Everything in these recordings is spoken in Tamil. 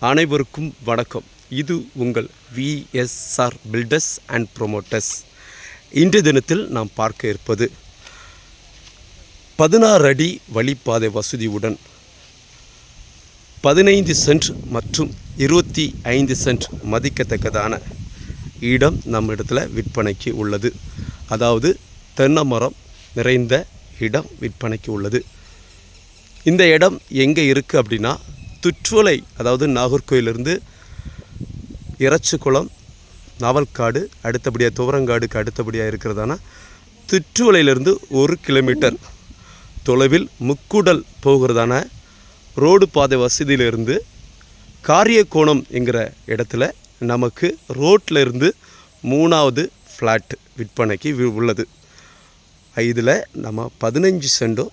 அனைவருக்கும் வணக்கம். இது உங்கள் விஎஸ்ஆர் பில்டர்ஸ் அண்ட் ப்ரொமோட்டர்ஸ். இன்றைய தினத்தில் நாம் பார்க்க இருப்பது 16 அடி வழிப்பாதை வசதியுடன் 15 சென்ட் மற்றும் 25 சென்ட் மதிக்கத்தக்கதான இடம் நம்ம இடத்துல விற்பனைக்கு உள்ளது. அதாவது தென்னை மரம் நிறைந்த இடம் விற்பனைக்கு உள்ளது. இந்த இடம் எங்கே இருக்குது அப்படின்னா, துற்றுவலை, அதாவது நாகர்கோயிலிருந்து இறச்சிக்குளம், நாவல்காடு, அடுத்தபடியாக துவரங்காடுக்கு அடுத்தபடியாக இருக்கிறதான துற்றுவலையிலிருந்து 1 கிலோமீட்டர் தொலைவில் முக்குடல் போகிறதான ரோடு பாதை வசதியிலிருந்து காரியக்கோணம் என்கிற இடத்துல நமக்கு ரோட்டில் இருந்து 3வது ஃப்ளாட் விற்பனைக்கு உள்ளது. இதில் நம்ம 15 சென்டும்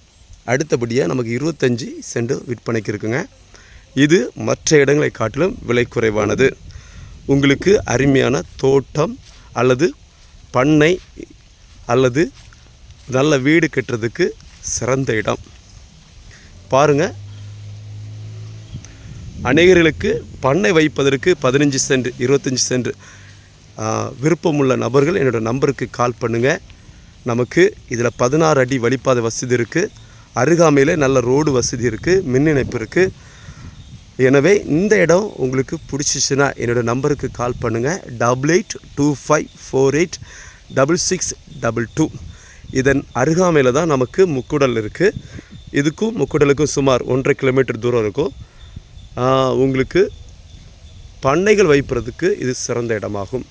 அடுத்தபடியாக நமக்கு 25 சென்டும் விற்பனைக்கு இருக்குங்க. இது மற்ற இடங்களை காட்டிலும் விலை குறைவானது. உங்களுக்கு அருமையான தோட்டம் அல்லது பண்ணை அல்லது நல்ல வீடு கட்டுறதுக்கு சிறந்த இடம். பாருங்கள், அநேகர்களுக்கு பண்ணை வைப்பதற்கு 15 சென்ட் 25 சென்ட் விருப்பமுள்ள நபர்கள் என்னோடய நம்பருக்கு கால் பண்ணுங்கள். நமக்கு இதில் 16 அடி வழிப்பாதை வசதி இருக்குது. அருகாமையில் நல்ல ரோடு வசதி இருக்குது, மின் இணைப்பு இருக்குது. எனவே இந்த இடம் உங்களுக்கு பிடிச்சிச்சின்னா என்னோடய நம்பருக்கு கால் பண்ணுங்கள். 8825486622. இதன் அருகாமையில் தான் நமக்கு முக்குடல் இருக்குது. இதுக்கும் முக்குடலுக்கும் சுமார் 1.5 கிலோமீட்டர் தூரம் இருக்கும். உங்களுக்கு பண்ணைகள் வைப்பதற்கு இது சிறந்த இடமாகும்.